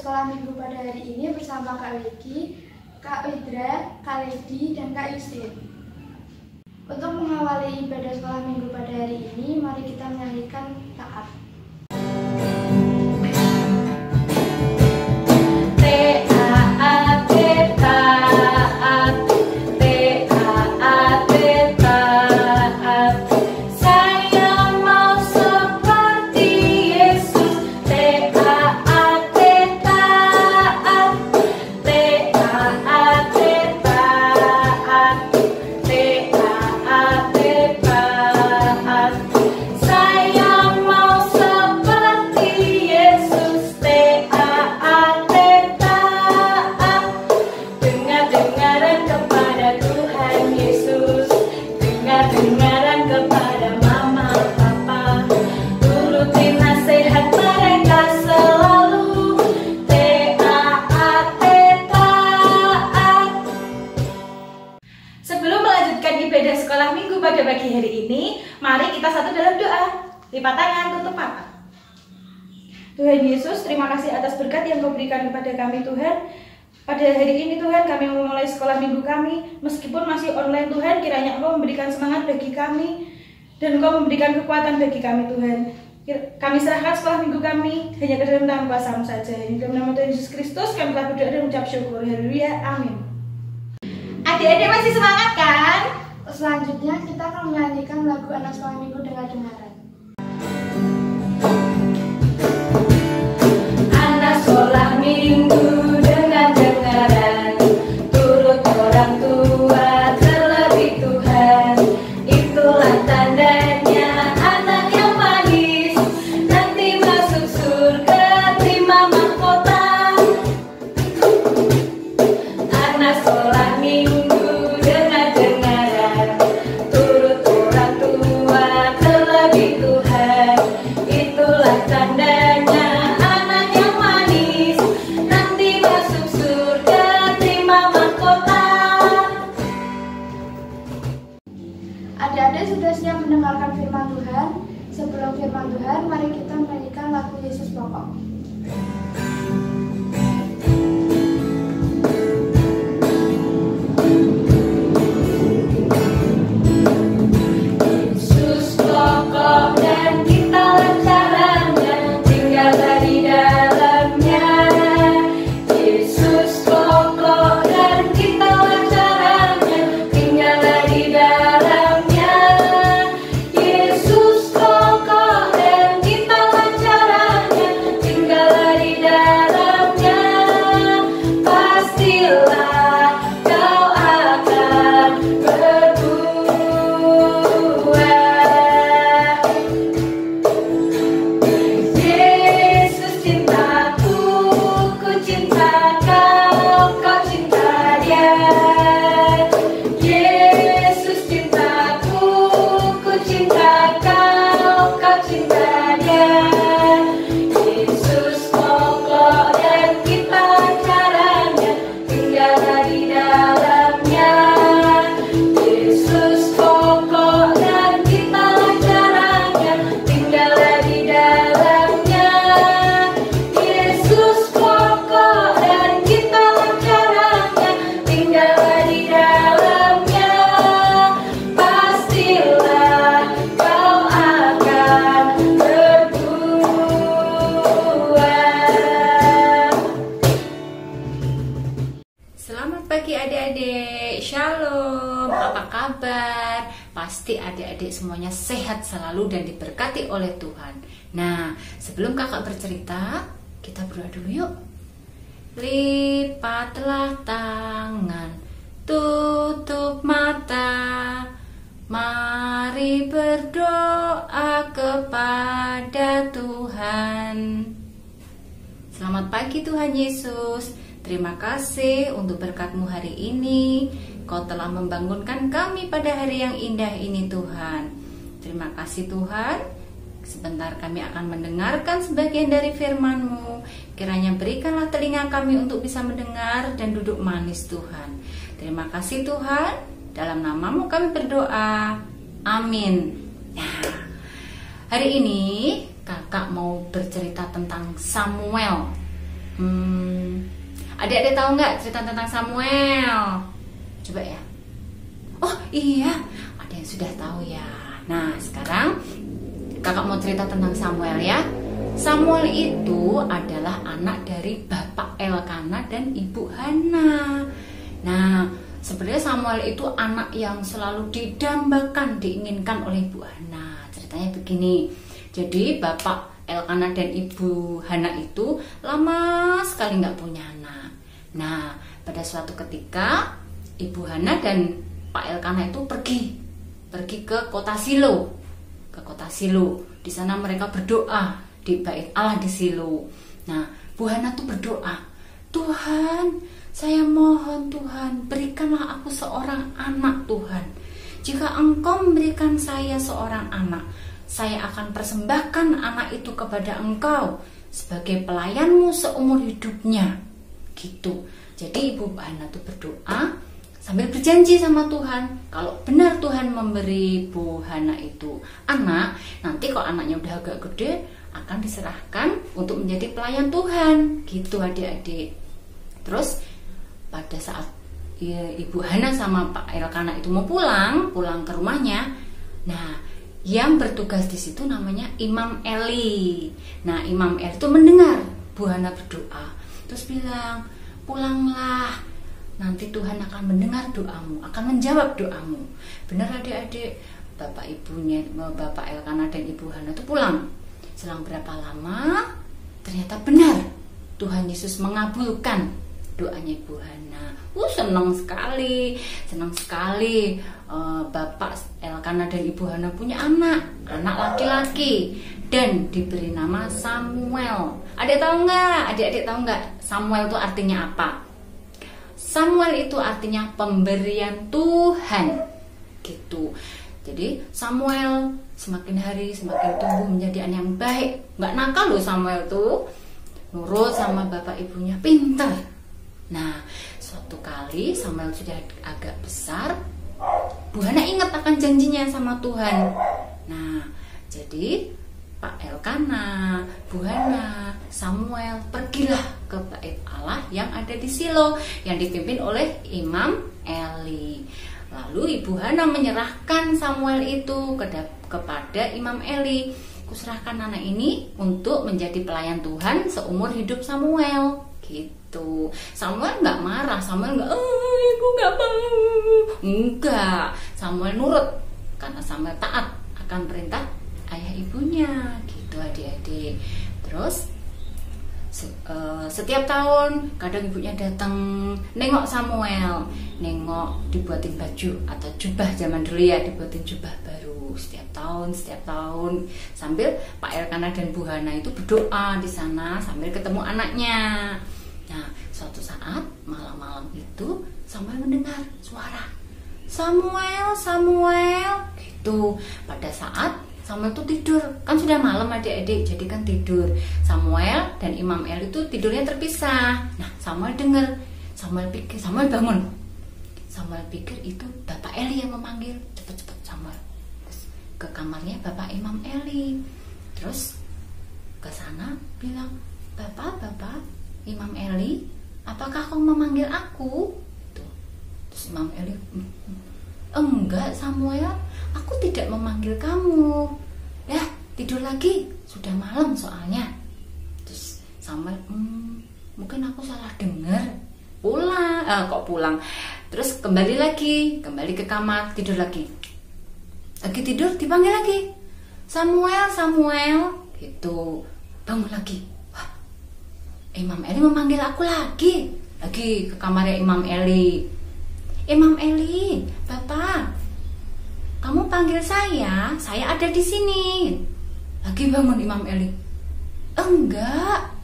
sekolah minggu pada hari ini bersama Kak Wiki, Kak Widra, Kak Ledi, dan Kak Yustin. Untuk mengawali ibadah sekolah minggu pada hari ini, mari kita menyanyikan taat. Ibadah sekolah minggu pada pagi hari ini, mari kita satu dalam doa. Lipat tangan, tutup mata. Tuhan Yesus, terima kasih atas berkat yang Kau berikan kepada kami Tuhan. Pada hari ini Tuhan, kami memulai sekolah minggu kami. Meskipun masih online Tuhan, kiranya Engkau memberikan semangat bagi kami dan Engkau memberikan kekuatan bagi kami Tuhan. Kami serahkan sekolah minggu kami hanya ke dalam tangan kuasa-Mu saja. Di dalam nama Tuhan Yesus Kristus kami telah berdoa dan mengucap syukur. Haleluya, amin. Adik-adik masih semangat kan? Selanjutnya kita akan menyanyikan lagu anak sekolah minggu dengan dengaran. Anak sekolah minggu dengan dengaran, turut orang tua terlebih Tuhan. Itulah tandanya anak yang manis, nanti masuk surga terima mahkota. Anak sekolah minggu dengan dengaran, turut orang tua terlebih Tuhan. Itulah tandanya anak yang manis, nanti masuk surga terima mahkota. Adik-adik sudah siap mendengarkan firman Tuhan? Sebelum firman Tuhan, mari kita menyanyikan lagu Yesus Pokok. Yesus pokok dan kitalah caranya, tinggallah di dalamnya. Yesus pokok dan kitalah caranya, tinggallah di dalamnya. Yesus pokok dan kitalah caranya, tinggallah di dalamnya. Pastilah kau akan berbuah. Yesus cintaku, ku cinta kau, kau cinta Dia. Yesus cintaku, ku cinta kau, kau cinta Dia. Yesus pokok dan kita caranya, tinggallah di dalamnya. Yesus pokok dan kita caranya, tinggallah di dalamnya. Yesus pokok dan kita caranya, tinggallah di dalamnya. Pastilah kau akan berbuah. Selamat pagi adik-adik, shalom, apa kabar? Pasti adik-adik semuanya sehat selalu dan diberkati oleh Tuhan. Nah, sebelum kakak bercerita, kita berdoa dulu yuk. Lipatlah tangan, tutup mata, mari berdoa kepada Tuhan. Selamat pagi Tuhan Yesus. Terima kasih untuk berkat-Mu hari ini. Kau telah membangunkan kami pada hari yang indah ini Tuhan. Terima kasih Tuhan. Sebentar kami akan mendengarkan sebagian dari firman-Mu. Kiranya berikanlah telinga kami untuk bisa mendengar dan duduk manis Tuhan. Terima kasih Tuhan. Dalam nama-Mu kami berdoa. Amin. Nah, hari ini kakak mau bercerita tentang Samuel. Adik-adik tahu nggak cerita tentang Samuel? Coba ya. Oh iya, ada yang sudah tahu ya. Nah sekarang kakak mau cerita tentang Samuel ya. Samuel itu adalah anak dari Bapak Elkana dan Ibu Hana. Nah, sebenarnya Samuel itu anak yang selalu didambakan, diinginkan oleh Ibu Hana. Ceritanya begini. Jadi Bapak Elkana dan Ibu Hana itu lama sekali nggak punya anak. Nah, pada suatu ketika Ibu Hana dan Pak Elkana itu pergi ke kota Silo. Ke kota Silo. Di sana mereka berdoa di bait Allah di Silo. Nah, Bu Hana tuh berdoa, Tuhan, saya mohon Tuhan, berikanlah aku seorang anak Tuhan. Jika Engkau memberikan saya seorang anak, saya akan persembahkan anak itu kepada Engkau sebagai pelayanmu seumur hidupnya. Gitu. Jadi Ibu Hana tuh berdoa sambil berjanji sama Tuhan, kalau benar Tuhan memberi Bu Hana itu anak, nanti kalau anaknya udah agak gede, akan diserahkan untuk menjadi pelayan Tuhan. Gitu adik-adik. Terus pada saat Ibu Hana sama Pak Elkana itu mau pulang ke rumahnya, nah yang bertugas di situ namanya Imam Eli. Nah Imam Eli itu mendengar Bu Hana berdoa, terus bilang, pulanglah, nanti Tuhan akan mendengar doamu, akan menjawab doamu. Benar adik-adik, Bapak Elkana dan Ibu Hana itu pulang. Selang berapa lama, ternyata benar Tuhan Yesus mengabulkan doanya Ibu Hana. Senang sekali Bapak Elkana dan Ibu Hana punya anak laki-laki dan diberi nama Samuel. Adik-adik tahu nggak Samuel itu artinya apa? Samuel itu artinya pemberian Tuhan. Gitu. Jadi Samuel semakin hari semakin tumbuh menjadi anak yang baik. Nggak nakal loh Samuel tuh. Nurut sama bapak ibunya, pintar. Nah, suatu kali Samuel sudah agak besar, Bu Hana ingat akan janjinya sama Tuhan. Nah, jadi Pak Elkana, Bu Hana, Samuel pergilah ke bait Allah yang ada di Silo yang dipimpin oleh Imam Eli. Lalu Ibu Hana menyerahkan Samuel itu kepada Imam Eli. Kuserahkan anak ini untuk menjadi pelayan Tuhan seumur hidup Samuel. Gitu. Samuel nggak marah, Samuel nggak, ibu nggak mau. Enggak, Samuel nurut karena Samuel taat akan perintah ayah ibunya. Gitu adik-adik. Terus setiap tahun kadang ibunya datang nengok Samuel, nengok dibuatin baju atau jubah, zaman dulu ya dibuatin jubah baru setiap tahun sambil Pak Elkana dan Bu Hana itu berdoa di sana sambil ketemu anaknya. Nah, suatu saat malam-malam itu Samuel mendengar suara Samuel gitu. Pada saat Samuel tuh tidur, kan sudah malam adik-adik, jadi kan tidur. Samuel dan Imam Eli itu tidurnya terpisah. Nah, Samuel dengar, Samuel bangun. Samuel pikir itu Bapak Eli yang memanggil, cepet-cepet Samuel. Terus ke kamarnya Bapak Imam Eli. Terus ke sana bilang, Bapak Imam Eli, apakah kau memanggil aku? Tuh. Terus Imam Eli, enggak Samuel, aku tidak memanggil kamu. Ya, tidur lagi, sudah malam soalnya. Terus Samuel, mungkin aku salah dengar. Pulang. Terus kembali ke kamar, tidur lagi. Lagi tidur, dipanggil lagi. Samuel, gitu. Bangun lagi. Wah, Imam Eli memanggil aku lagi ke kamarnya Imam Eli. Imam Eli, Bapak, kamu panggil saya ada di sini. Lagi bangun Imam Eli. Enggak,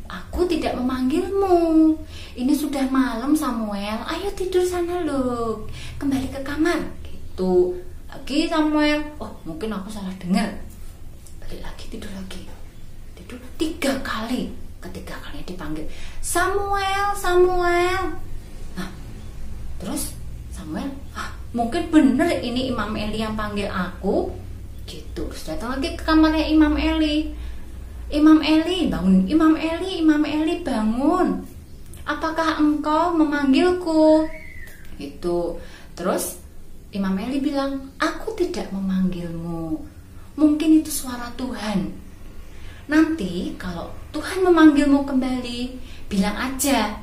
aku tidak memanggilmu. Ini sudah malam Samuel, ayo tidur sana loh, kembali ke kamar. Gitu. Lagi Samuel, mungkin aku salah dengar. Balik lagi, tidur lagi. Tidur 3 kali. Ketiga kali dipanggil Samuel. Nah, terus Samuel, mungkin bener ini Imam Eli yang panggil aku. Gitu. Terus datang lagi ke kamarnya Imam Eli. Imam Eli, bangun. Imam Eli, bangun. Apakah engkau memanggilku? Itu. Terus Imam Eli bilang, aku tidak memanggilmu. Mungkin itu suara Tuhan. Nanti kalau Tuhan memanggilmu kembali, bilang aja,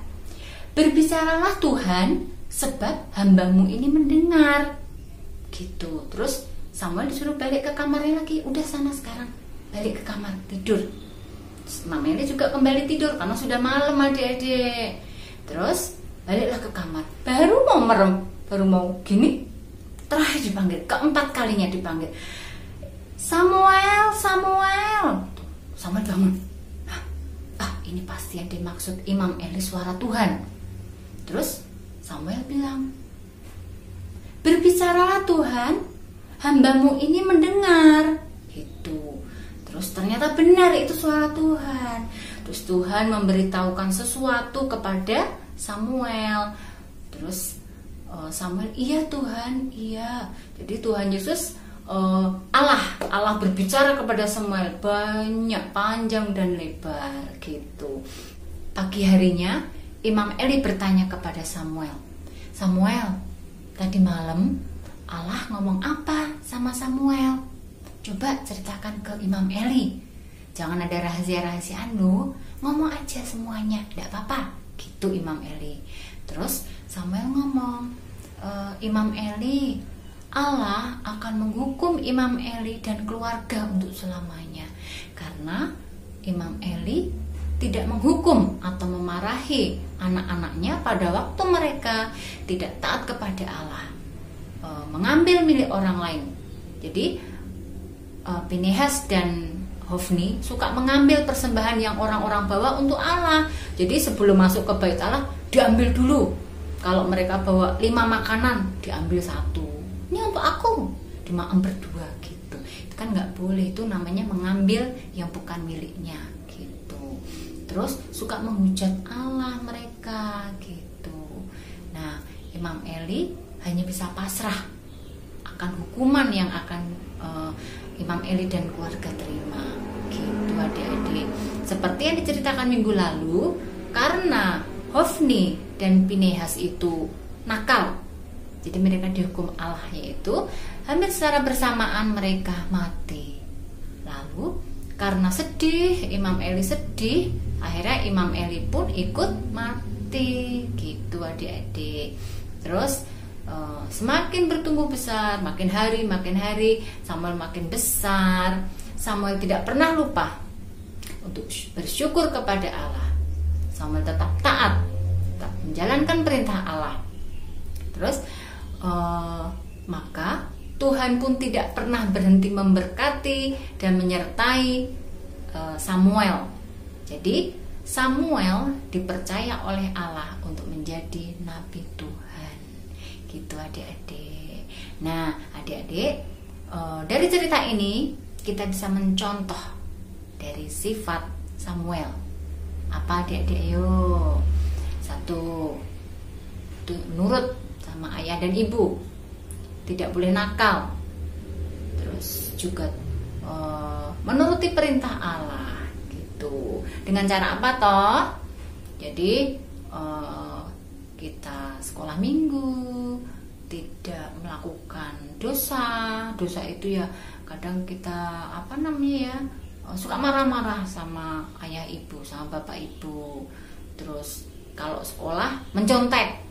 berbicaralah Tuhan, sebab hambamu ini mendengar. Gitu. Terus Samuel disuruh balik ke kamarnya lagi. Udah sana sekarang, balik ke kamar, tidur. Imam Eli juga kembali tidur karena sudah malam adik-adik. Terus baliklah ke kamar. Baru mau merem, baru mau gini, terakhir dipanggil, keempat kalinya dipanggil. Samuel. Samuel bangun. Ini pasti yang dimaksud Imam Eli suara Tuhan. Terus Samuel bilang, berbicaralah Tuhan, hambamu ini mendengar. Gitu. Terus ternyata benar itu suara Tuhan. Terus Tuhan memberitahukan sesuatu kepada Samuel. Terus Samuel, iya Tuhan, iya. Jadi Tuhan Yesus, Allah berbicara kepada Samuel banyak, panjang dan lebar gitu. Pagi harinya Imam Eli bertanya kepada Samuel, tadi malam Allah ngomong apa sama Samuel? Coba ceritakan ke Imam Eli. Jangan ada rahasia-rahasiaan lu, ngomong aja semuanya, tidak apa-apa. Gitu Imam Eli. Terus Samuel ngomong, Imam Eli, Allah akan menghukum Imam Eli dan keluarga untuk selamanya. Karena Imam Eli tidak menghukum atau memarahi anak-anaknya pada waktu mereka tidak taat kepada Allah, mengambil milik orang lain. Jadi Pinehas dan Hofni suka mengambil persembahan yang orang-orang bawa untuk Allah. Jadi sebelum masuk ke bait Allah diambil dulu. Kalau mereka bawa 5 makanan, diambil 1. Ini untuk aku, dimakan berdua gitu. Itu kan nggak boleh, itu namanya mengambil yang bukan miliknya gitu. Terus suka menghujat Allah mereka gitu. Nah, Imam Eli hanya bisa pasrah akan hukuman yang akan Imam Eli dan keluarga terima gitu adik-adik. Seperti yang diceritakan minggu lalu, karena Hofni dan Pinehas itu nakal, jadi mereka dihukum Allah, yaitu hampir secara bersamaan mereka mati. Lalu karena sedih, Imam Eli sedih, akhirnya Imam Eli pun ikut mati gitu adik-adik. Terus semakin bertumbuh besar, makin hari Samuel makin besar. Samuel tidak pernah lupa untuk bersyukur kepada Allah. Samuel tetap taat, tetap menjalankan perintah Allah. Terus maka Tuhan pun tidak pernah berhenti memberkati dan menyertai Samuel. Jadi Samuel dipercaya oleh Allah untuk menjadi nabi Tuhan. Gitu adik-adik. Nah adik-adik, dari cerita ini kita bisa mencontoh dari sifat Samuel. Apa adik-adik? Ayo. 1, nurut sama ayah dan ibu, tidak boleh nakal. Terus juga menuruti perintah Allah gitu. Dengan cara apa toh? Jadi kita sekolah minggu, tidak melakukan dosa. Dosa itu ya kadang kita suka marah-marah sama ayah ibu, sama bapak ibu. Terus kalau sekolah mencontek,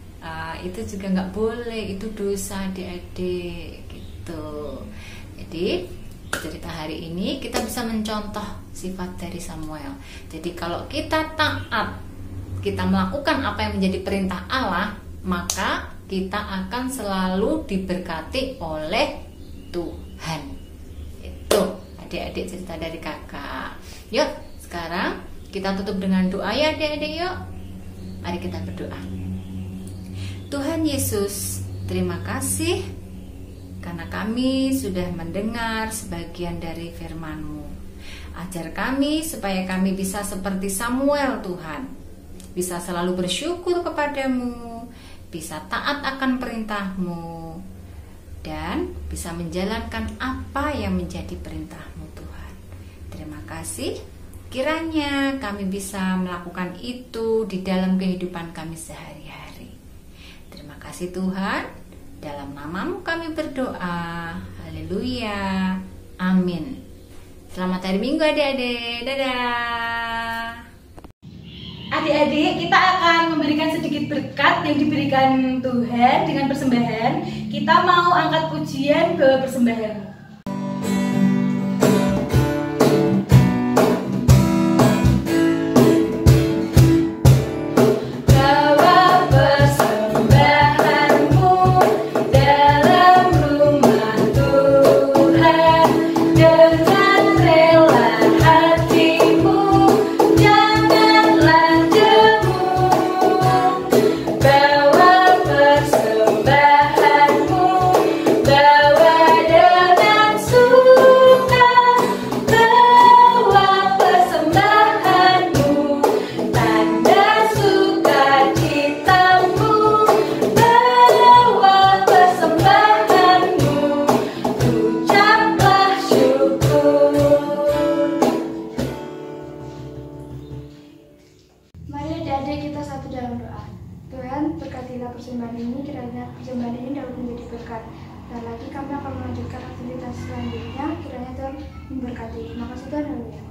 itu juga nggak boleh, itu dosa adik-adik gitu. Jadi cerita hari ini kita bisa mencontoh sifat dari Samuel. Jadi kalau kita taat, kita melakukan apa yang menjadi perintah Allah, maka kita akan selalu diberkati oleh Tuhan. Itu adik-adik cerita dari kakak. Yuk sekarang kita tutup dengan doa ya adik-adik. Yuk mari kita berdoa. Tuhan Yesus, terima kasih karena kami sudah mendengar sebagian dari firman-Mu. Ajar kami supaya kami bisa seperti Samuel Tuhan, bisa selalu bersyukur kepadamu, bisa taat akan perintah-Mu, dan bisa menjalankan apa yang menjadi perintah-Mu Tuhan. Terima kasih. Kiranya kami bisa melakukan itu di dalam kehidupan kami sehari-hari. Terima kasih Tuhan, dalam nama-Mu kami berdoa. Haleluya. Amin. Selamat hari Minggu adik-adik. Dadah. Adik-adik, kita akan memberikan sedikit berkat yang diberikan Tuhan dengan persembahan. Kita mau angkat pujian ke persembahan. Tuhan, berkatilah persembahan ini, kiranya persembahan ini dapat menjadi berkat. Dan lagi kami akan melanjutkan aktivitas selanjutnya, kiranya Tuhan memberkati. Terima kasih Tuhan.